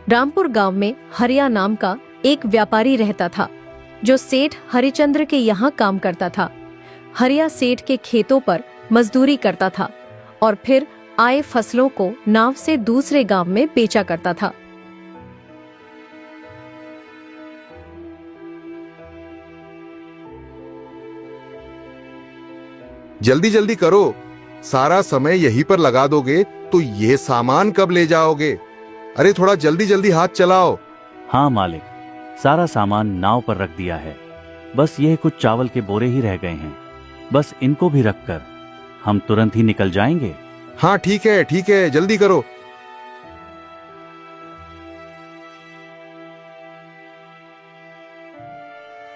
रामपुर गांव में हरिया नाम का एक व्यापारी रहता था जो सेठ हरिचंद्र के यहाँ काम करता था। हरिया सेठ के खेतों पर मजदूरी करता था और फिर आए फसलों को नाव से दूसरे गांव में बेचा करता था। जल्दी जल्दी करो, सारा समय यहीं पर लगा दोगे तो ये सामान कब ले जाओगे? अरे थोड़ा जल्दी जल्दी हाथ चलाओ। हाँ मालिक, सारा सामान नाव पर रख दिया है, बस यह कुछ चावल के बोरे ही रह गए हैं। बस इनको भी रखकर हम तुरंत ही निकल जाएंगे। हाँ ठीक है, जल्दी करो।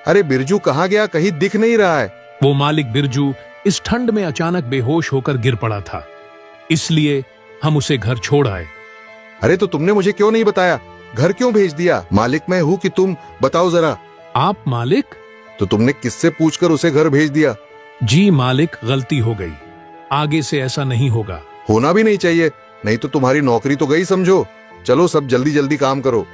अरे बिरजू कहाँ गया? कहीं दिख नहीं रहा है। वो मालिक बिरजू इस ठंड में अचानक बेहोश होकर गिर पड़ा था, इसलिए हम उसे घर छोड़ आए। अरे तो तुमने मुझे क्यों नहीं बताया? घर क्यों भेज दिया? मालिक मैं हूँ कि तुम? बताओ जरा। आप मालिक? तो तुमने किससे पूछकर उसे घर भेज दिया? जी मालिक, गलती हो गई, आगे से ऐसा नहीं होगा। होना भी नहीं चाहिए, नहीं तो तुम्हारी नौकरी तो गई समझो। चलो सब जल्दी जल्दी काम करो।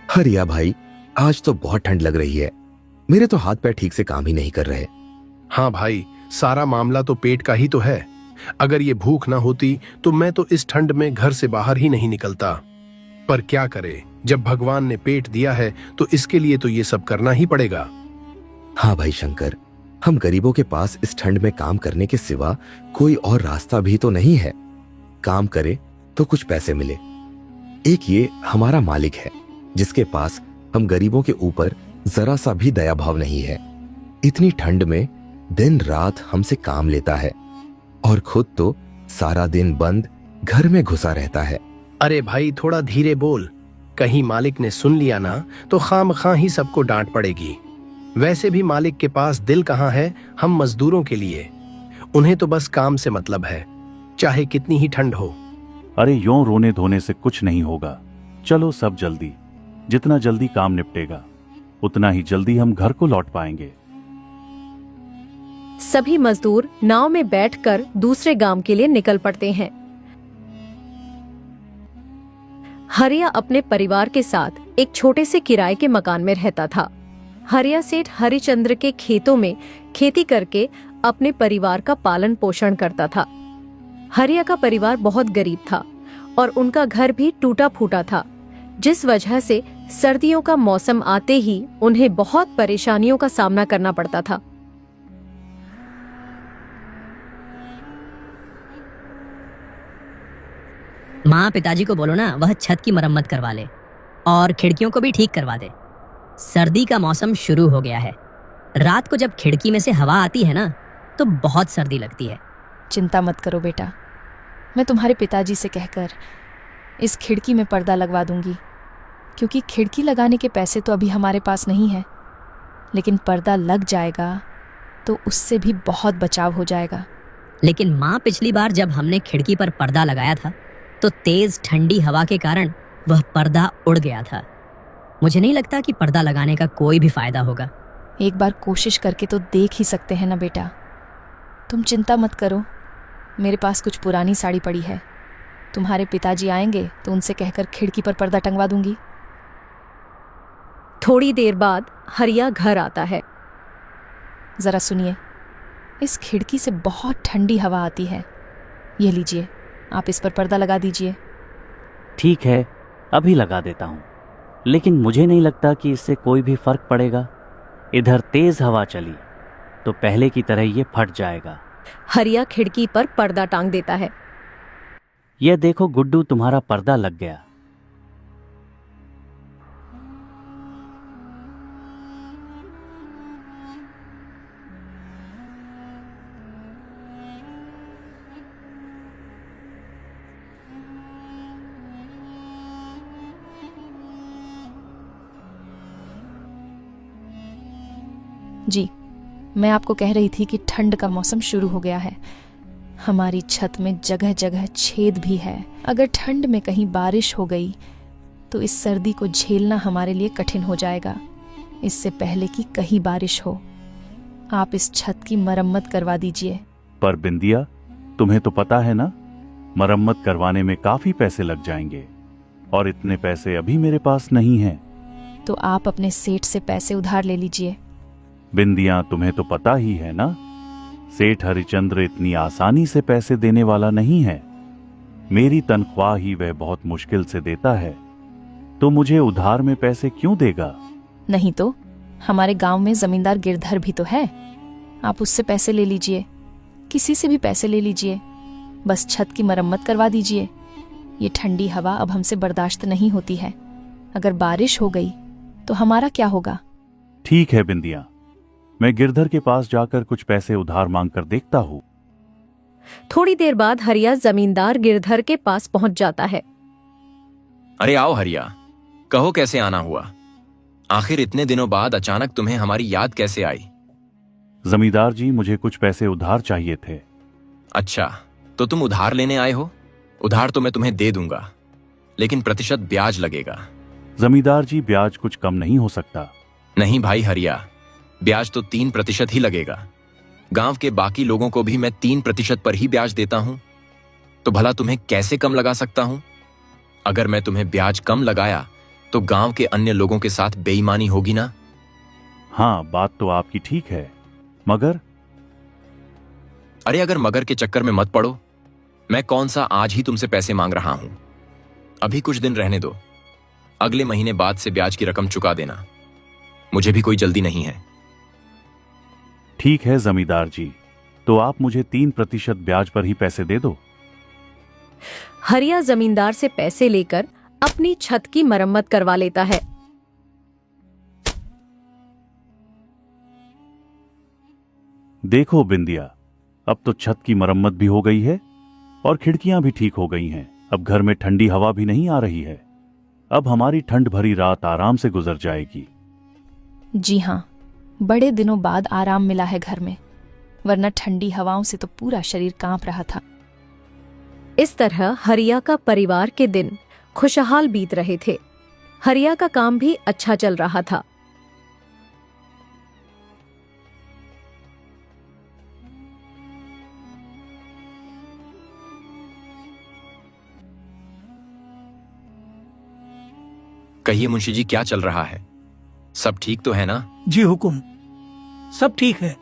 हरिया भाई, आज तो बहुत ठंड लग रही है। मेरे तो हाथ पैर ठीक से काम ही नहीं कर रहे। हाँ भाई, सारा मामला तो पेट का ही तो है। अगर ये भूख ना होती तो मैं तो इस ठंड में घर से बाहर ही नहीं निकलता। पर क्या करे, जब भगवान ने पेट दिया है तो इसके लिए तो ये सब करना ही पड़ेगा। हाँ भाई शंकर, हम गरीबों के पास इस ठंड में काम करने के सिवा कोई और रास्ता भी तो नहीं है। काम करे तो कुछ पैसे मिले। एक ये हमारा मालिक है जिसके पास हम गरीबों के ऊपर जरा सा भी दया भाव नहीं है। इतनी ठंड में दिन रात हमसे काम लेता है और खुद तो सारा दिन बंद घर में घुसा रहता है। अरे भाई थोड़ा धीरे बोल, कहीं मालिक ने सुन लिया ना तो खामखां ही सबको डांट पड़ेगी। वैसे भी मालिक के पास दिल कहाँ है हम मजदूरों के लिए। उन्हें तो बस काम से मतलब है, चाहे कितनी ही ठंड हो। अरे यूं रोने धोने से कुछ नहीं होगा। चलो सब जल्दी, जितना जल्दी काम निपटेगा उतना ही जल्दी हम घर को लौट पाएंगे। सभी मजदूर नाव में बैठकर दूसरे गांव के लिए निकल पड़ते हैं। हरिया अपने परिवार के साथ एक छोटे से किराए के मकान में रहता था। हरिया सेठ हरिचंद्र के खेतों में खेती करके अपने परिवार का पालन पोषण करता था। हरिया का परिवार बहुत गरीब था और उनका घर भी टूटा फूटा था, जिस वजह से सर्दियों का मौसम आते ही उन्हें बहुत परेशानियों का सामना करना पड़ता था। माँ पिताजी को बोलो ना वह छत की मरम्मत करवा ले और खिड़कियों को भी ठीक करवा दे। सर्दी का मौसम शुरू हो गया है। रात को जब खिड़की में से हवा आती है ना तो बहुत सर्दी लगती है। चिंता मत करो बेटा, मैं तुम्हारे पिताजी से कहकर इस खिड़की में पर्दा लगवा दूंगी, क्योंकि खिड़की लगाने के पैसे तो अभी हमारे पास नहीं है, लेकिन पर्दा लग जाएगा तो उससे भी बहुत बचाव हो जाएगा। लेकिन माँ, पिछली बार जब हमने खिड़की पर पर्दा लगाया था तो तेज ठंडी हवा के कारण वह पर्दा उड़ गया था। मुझे नहीं लगता कि पर्दा लगाने का कोई भी फायदा होगा। एक बार कोशिश करके तो देख ही सकते हैं ना बेटा। तुम चिंता मत करो, मेरे पास कुछ पुरानी साड़ी पड़ी है। तुम्हारे पिताजी आएंगे तो उनसे कहकर खिड़की पर पर्दा टंगवा दूंगी। थोड़ी देर बाद हरिया घर आता है। जरा सुनिए, इस खिड़की से बहुत ठंडी हवा आती है। ये लीजिए, आप इस पर पर्दा लगा दीजिए। ठीक है, अभी लगा देता हूँ, लेकिन मुझे नहीं लगता कि इससे कोई भी फर्क पड़ेगा। इधर तेज हवा चली तो पहले की तरह ये फट जाएगा। हरिया खिड़की पर पर्दा टांग देता है। यह देखो गुड्डू, तुम्हारा पर्दा लग गया। जी, मैं आपको कह रही थी कि ठंड का मौसम शुरू हो गया है। हमारी छत में जगह जगह छेद भी है। अगर ठंड में कहीं बारिश हो गई तो इस सर्दी को झेलना हमारे लिए कठिन हो जाएगा, इससे पहले कि कहीं बारिश हो। आप इस छत की मरम्मत करवा दीजिए। पर बिंदिया, तुम्हें तो पता है ना, मरम्मत करवाने में काफी पैसे लग जाएंगे और इतने पैसे अभी मेरे पास नहीं हैं। तो आप अपने सेठ से पैसे उधार ले लीजिए। बिंदिया, तुम्हें तो पता ही है ना, सेठ हरिचंद्र इतनी आसानी से पैसे देने वाला नहीं है। मेरी तनख्वाह ही वह बहुत मुश्किल से देता है, तो मुझे उधार में पैसे क्यों देगा? नहीं तो हमारे गांव में जमींदार गिरधर भी तो है, आप उससे पैसे ले लीजिए, किसी से भी पैसे ले लीजिए, बस छत की मरम्मत करवा दीजिए। ये ठंडी हवा अब हमसे बर्दाश्त नहीं होती है, अगर बारिश हो गई तो हमारा क्या होगा? ठीक है बिंदिया, मैं गिरधर के पास जाकर कुछ पैसे उधार मांग कर देखता हूँ। थोड़ी देर बाद हरिया जमींदार गिरधर के पास पहुंच जाता है। अरे आओ हरिया, कहो कैसे आना हुआ? आखिर इतने दिनों बाद अचानक तुम्हें हमारी याद कैसे आई? जमींदार जी, मुझे कुछ पैसे उधार चाहिए थे। अच्छा, तो तुम उधार लेने आए हो? उधार तो मैं तुम्हें दे दूंगा, लेकिन प्रतिशत ब्याज लगेगा। जमींदार जी, ब्याज कुछ कम नहीं हो सकता? नहीं भाई हरिया, ब्याज तो 3% ही लगेगा। गांव के बाकी लोगों को भी मैं 3% पर ही ब्याज देता हूं, तो भला तुम्हें कैसे कम लगा सकता हूं? अगर मैं तुम्हें ब्याज कम लगाया तो गांव के अन्य लोगों के साथ बेईमानी होगी ना? हाँ, बात तो आपकी ठीक है, मगर? अरे अगर मगर के चक्कर में मत पड़ो। मैं कौन सा आज ही तुमसे पैसे मांग रहा हूं। अभी कुछ दिन रहने दो, अगले महीने बाद से ब्याज की रकम चुका देना। मुझे भी कोई जल्दी नहीं है। ठीक है जमींदार जी, तो आप मुझे 3% ब्याज पर ही पैसे दे दो। हरिया जमींदार से पैसे लेकर अपनी छत की मरम्मत करवा लेता है। देखो बिंदिया, अब तो छत की मरम्मत भी हो गई है और खिड़कियां भी ठीक हो गई हैं। अब घर में ठंडी हवा भी नहीं आ रही है। अब हमारी ठंड भरी रात आराम से गुजर जाएगी। जी हाँ, बड़े दिनों बाद आराम मिला है घर में, वरना ठंडी हवाओं से तो पूरा शरीर कांप रहा था। इस तरह हरिया का परिवार के दिन खुशहाल बीत रहे थे। हरिया का काम भी अच्छा चल रहा था। कहिए मुंशी जी, क्या चल रहा है? सब ठीक तो है ना? जी हुकुम, सब ठीक है।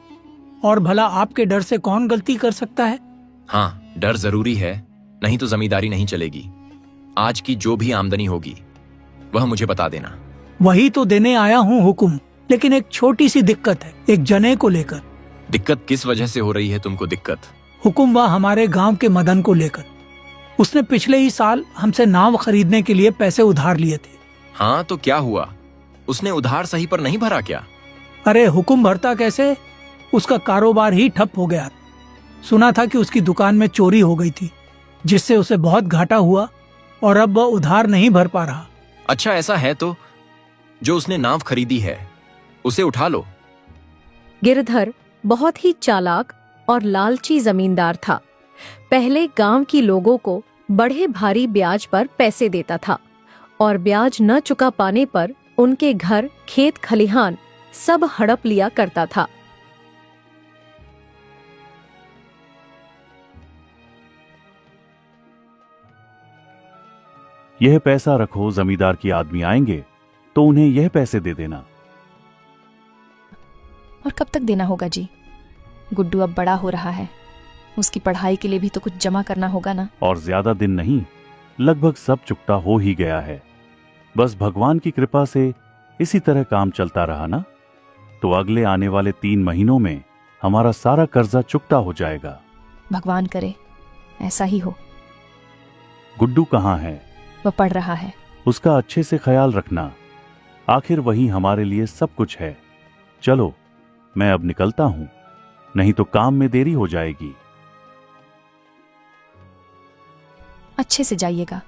और भला आपके डर से कौन गलती कर सकता है? हाँ, डर जरूरी है, नहीं तो जमींदारी नहीं चलेगी। आज की जो भी आमदनी होगी वह मुझे बता देना। वही तो देने आया हूँ हुकुम, लेकिन एक छोटी सी दिक्कत है, एक जने को लेकर। दिक्कत किस वजह से हो रही है तुमको दिक्कत? हुकुम, वह हमारे गांव के मदन को लेकर। उसने पिछले ही साल हमसे नाव खरीदने के लिए पैसे उधार लिए थे। हाँ, तो क्या हुआ? उसने उधार सही पर नहीं भरा क्या? अरे हुकुम, भरता कैसे? उसका कारोबार ही ठप हो गया। सुना था कि उसकी दुकान में चोरी हो गई थी, जिससे उसे बहुत घाटा हुआ और अब वह उधार नहीं भर पा रहा। अच्छा, ऐसा है तो जो उसने नाव खरीदी है उसे उठा लो। गिरधर बहुत ही चालाक और लालची जमींदार था। पहले गांव की लोगों को बड़े भारी ब्याज पर पैसे देता था और ब्याज न चुका पाने पर उनके घर, खेत खलिहान सब हड़प लिया करता था। यह पैसा रखो, जमींदार के आदमी आएंगे तो उन्हें यह पैसे दे देना। और कब तक देना होगा जी? गुड्डू अब बड़ा हो रहा है, उसकी पढ़ाई के लिए भी तो कुछ जमा करना होगा ना। और ज्यादा दिन नहीं, लगभग सब चुकता हो ही गया है। बस भगवान की कृपा से इसी तरह काम चलता रहा ना, तो अगले आने वाले 3 महीनों में हमारा सारा कर्जा चुकता हो जाएगा। भगवान करे ऐसा ही हो। गुड्डू कहाँ है? वह पढ़ रहा है। उसका अच्छे से ख्याल रखना, आखिर वही हमारे लिए सब कुछ है। चलो, मैं अब निकलता हूं, नहीं तो काम में देरी हो जाएगी। अच्छे से जाइएगा।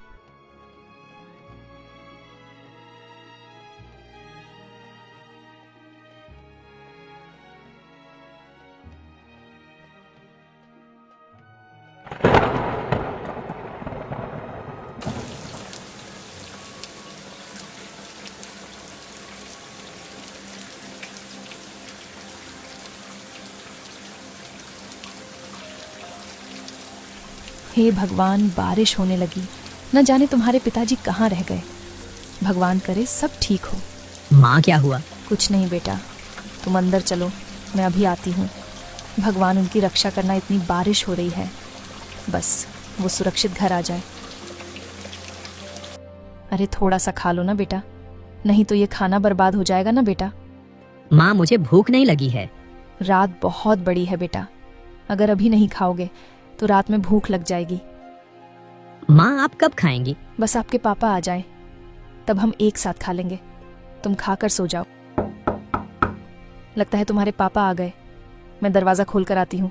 हे भगवान, बारिश होने लगी। न जाने तुम्हारे पिताजी कहाँ रह गए। भगवान करे सब ठीक हो। माँ क्या हुआ? कुछ नहीं बेटा, तुम अंदर चलो, मैं अभी आती हूँ। भगवान उनकी रक्षा करना, इतनी बारिश हो रही है, बस वो सुरक्षित घर आ जाए। अरे थोड़ा सा खा लो ना बेटा, नहीं तो ये खाना बर्बाद हो जाएगा ना बेटा। माँ मुझे भूख नहीं लगी है। रात बहुत बड़ी है बेटा, अगर अभी नहीं खाओगे तो रात में भूख लग जाएगी। माँ आप कब खाएंगी? बस आपके पापा आ जाए तब हम एक साथ खा लेंगे। तुम खाकर सो जाओ। लगता है तुम्हारे पापा आ गए, मैं दरवाजा खोल कर आती हूँ।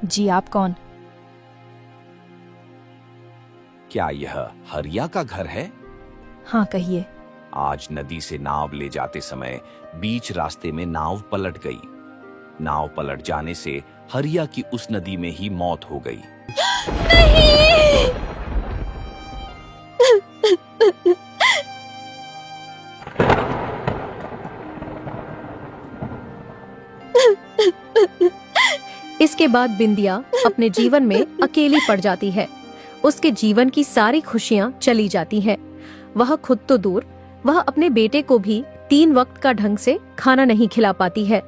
जी आप कौन? क्या यह हरिया का घर है? हाँ कहिए। आज नदी से नाव ले जाते समय बीच रास्ते में नाव पलट गई। नाव पलट जाने से हरिया की उस नदी में ही मौत हो गई। इसके बाद बिंदिया अपने जीवन में अकेली पड़ जाती है। उसके जीवन की सारी खुशियां चली जाती हैं। वह खुद तो दूर, वह अपने बेटे को भी 3 वक्त का ढंग से खाना नहीं खिला पाती है।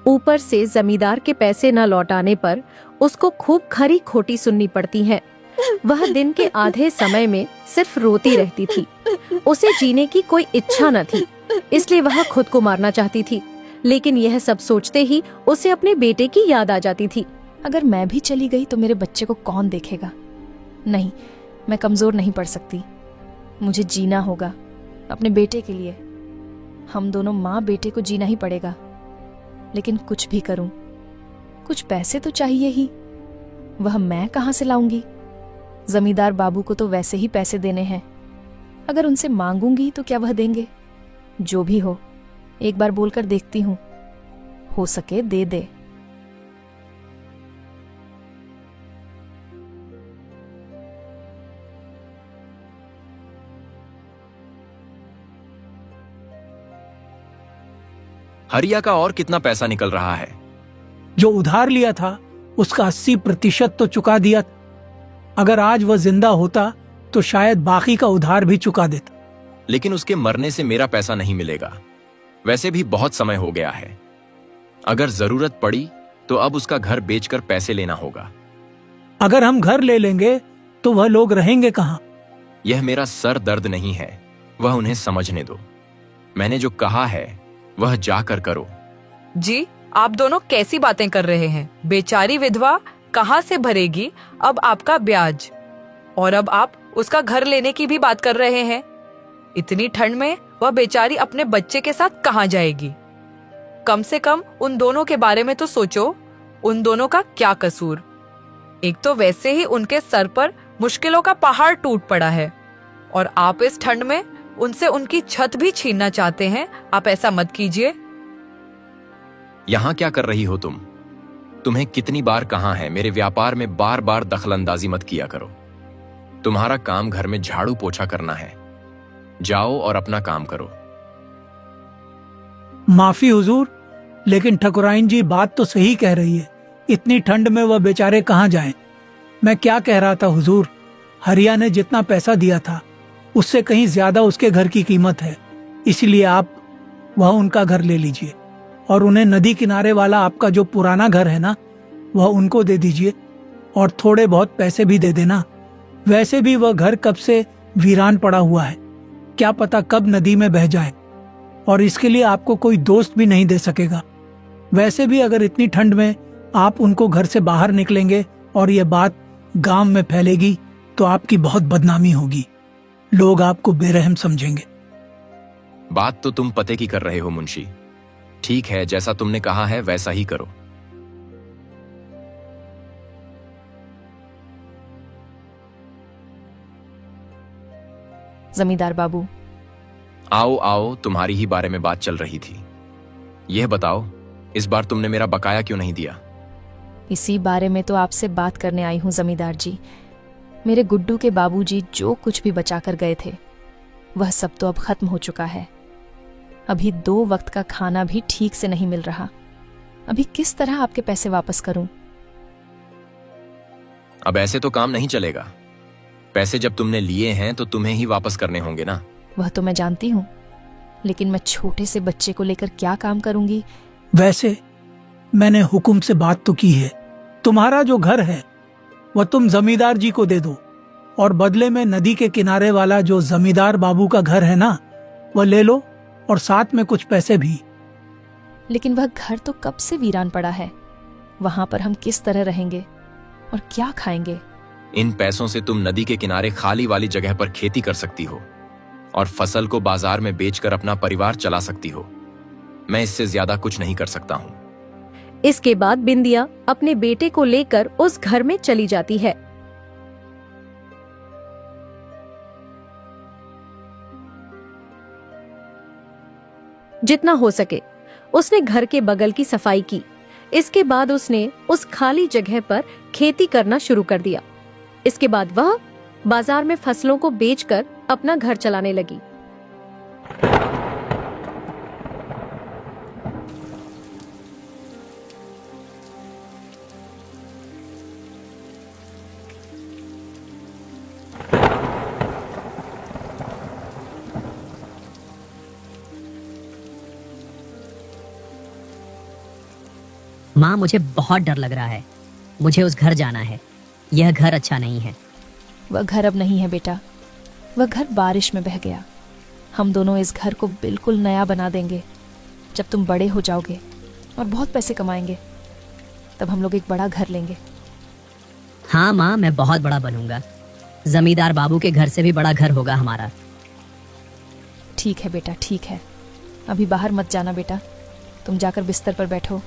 ऊपर से जमींदार के पैसे न लौटाने पर उसको खूब खरी खोटी सुननी पड़ती है। वह दिन के आधे समय में सिर्फ रोती रहती थी। उसे जीने की कोई इच्छा न थी, इसलिए वह खुद को मारना चाहती थी। लेकिन यह सब सोचते ही उसे अपने बेटे की याद आ जाती थी। अगर मैं भी चली गई तो मेरे बच्चे को कौन देखेगा? नहीं, मैं कमजोर नहीं पड़ सकती। मुझे जीना होगा अपने बेटे के लिए। हम दोनों माँ बेटे को जीना ही पड़ेगा। लेकिन कुछ भी करूं, कुछ पैसे तो चाहिए ही। वह मैं कहां से लाऊंगी? जमींदार बाबू को तो वैसे ही पैसे देने हैं। अगर उनसे मांगूंगी तो क्या वह देंगे? जो भी हो, एक बार बोलकर देखती हूं, हो सके दे दे। हरिया का और कितना पैसा निकल रहा है? जो उधार लिया था उसका 80% तो चुका दिया। अगर आज वह जिंदा होता तो शायद बाकी का उधार भी चुका देता। लेकिन उसके मरने से मेरा पैसा नहीं मिलेगा। वैसे भी बहुत समय हो गया है। अगर जरूरत पड़ी तो अब उसका घर बेचकर पैसे लेना होगा। अगर हम घर ले लेंगे तो वह लोग रहेंगे कहां? यह मेरा सर दर्द नहीं है, वह उन्हें समझने दो। मैंने जो कहा है वह जाकर करो। जी आप दोनों कैसी बातें कर रहे हैं? बेचारी विधवा कहां से भरेगी अब आपका ब्याज? और अब आप उसका घर लेने की भी बात कर रहे हैं। इतनी ठंड में वह बेचारी अपने बच्चे के साथ कहां जाएगी? कम से कम उन दोनों के बारे में तो सोचो। उन दोनों का क्या कसूर? एक तो वैसे ही उनके सर पर मुश्किलों का पहाड़ टूट पड़ा है, और आप इस ठंड में उनसे उनकी छत भी छीनना चाहते हैं। आप ऐसा मत कीजिए। यहां क्या कर रही हो तुम? तुम्हें कितनी बार कहा है मेरे व्यापार में बार बार दखलंदाजी मत किया करो। तुम्हारा काम घर में झाड़ू पोछा करना है। जाओ और अपना काम करो। माफी हुजूर, लेकिन ठकुराइन जी बात तो सही कह रही है। इतनी ठंड में वह बेचारे कहां जाएं? मैं क्या कह रहा था हुजूर, हरिया ने जितना पैसा दिया था उससे कहीं ज्यादा उसके घर की कीमत है। इसलिए आप वह उनका घर ले लीजिए और उन्हें नदी किनारे वाला आपका जो पुराना घर है ना, वह उनको दे दीजिए और थोड़े बहुत पैसे भी दे देना। वैसे भी वह घर कब से वीरान पड़ा हुआ है, क्या पता कब नदी में बह जाए, और इसके लिए आपको कोई दोस्त भी नहीं दे सकेगा। वैसे भी अगर इतनी ठंड में आप उनको घर से बाहर निकलेंगे और यह बात गांव में फैलेगी तो आपकी बहुत बदनामी होगी। लोग आपको बेरहम समझेंगे। बात तो तुम पते की कर रहे हो मुंशी। ठीक है, जैसा तुमने कहा है वैसा ही करो। जमींदार बाबू। आओ आओ, तुम्हारी ही बारे में बात चल रही थी। यह बताओ, इस बार तुमने मेरा बकाया क्यों नहीं दिया? इसी बारे में तो आपसे बात करने आई हूँ जमींदार जी। मेरे गुड्डू के बाबूजी जो कुछ भी बचा कर गए थे वह सब तो अब खत्म हो चुका है। अभी 2 वक्त का खाना भी ठीक से नहीं मिल रहा। अभी किस तरह आपके पैसे वापस करूं? अब ऐसे तो काम नहीं चलेगा। पैसे जब तुमने लिए हैं तो तुम्हें ही वापस करने होंगे ना। वह तो मैं जानती हूँ, लेकिन मैं छोटे से बच्चे को लेकर क्या काम करूंगी? वैसे मैंने हुकुम से बात तो की है, तुम्हारा जो घर है वह तुम जमींदार जी को दे दो, और बदले में नदी के किनारे वाला जो जमींदार बाबू का घर है ना, वह ले लो, और साथ में कुछ पैसे भी। लेकिन वह घर तो कब से वीरान पड़ा है, वहां पर हम किस तरह रहेंगे और क्या खाएंगे? इन पैसों से तुम नदी के किनारे खाली वाली जगह पर खेती कर सकती हो और फसल को बाजार में बेचकर अपना परिवार चला सकती हो। मैं इससे ज्यादा कुछ नहीं कर सकता हूँ। इसके बाद बिंदिया अपने बेटे को लेकर उस घर में चली जाती है। जितना हो सके उसने घर के बगल की सफाई की। इसके बाद उसने उस खाली जगह पर खेती करना शुरू कर दिया। इसके बाद वह बाजार में फसलों को बेचकर अपना घर चलाने लगी। माँ, मुझे बहुत डर लग रहा है। मुझे उस घर जाना है। यह घर अच्छा नहीं है। वह घर अब नहीं है बेटा, वह घर बारिश में बह गया। हम दोनों इस घर को बिल्कुल नया बना देंगे। जब तुम बड़े हो जाओगे और बहुत पैसे कमाएंगे, तब हम लोग एक बड़ा घर लेंगे। हाँ माँ, मैं बहुत बड़ा बनूंगा। जमींदार बाबू के घर से भी बड़ा घर होगा हमारा। ठीक है बेटा, ठीक है। अभी बाहर मत जाना बेटा, तुम जाकर बिस्तर पर बैठो,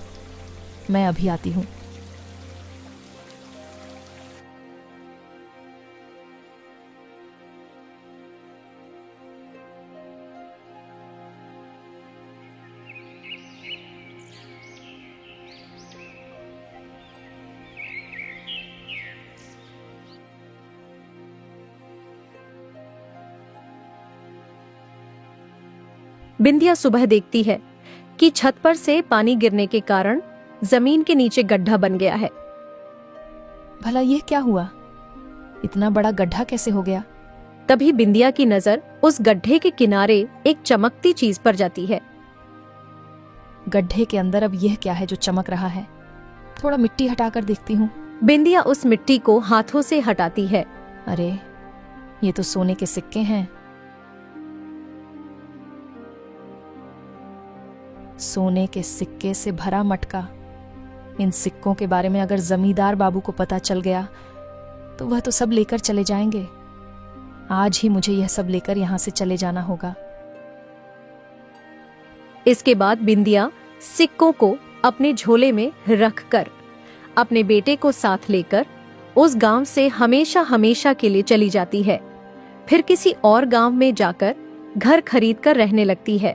मैं अभी आती हूँ। बिंदिया सुबह देखती है कि छत पर से पानी गिरने के कारण जमीन के नीचे गड्ढा बन गया है। भला यह क्या हुआ? इतना बड़ा गड्ढा कैसे हो गया? तभी बिंदिया की नजर उस गड्ढे के किनारे एक चमकती चीज पर जाती है। गड्ढे के अंदर अब यह क्या है जो चमक रहा है? थोड़ा मिट्टी हटाकर देखती हूँ। बिंदिया उस मिट्टी को हाथों से हटाती है। अरे, ये तो सोने के सिक्के हैं। सोने के सिक्के से भरा मटका। इन सिक्कों के बारे में अगर जमींदार बाबू को पता चल गया तो वह तो सब लेकर चले जाएंगे। आज ही मुझे यह सब लेकर यहां से चले जाना होगा। इसके बाद बिंदिया सिक्कों को अपने झोले में रखकर अपने बेटे को साथ लेकर उस गांव से हमेशा हमेशा के लिए चली जाती है। फिर किसी और गांव में जाकर घर खरीद कर रहने लगती है।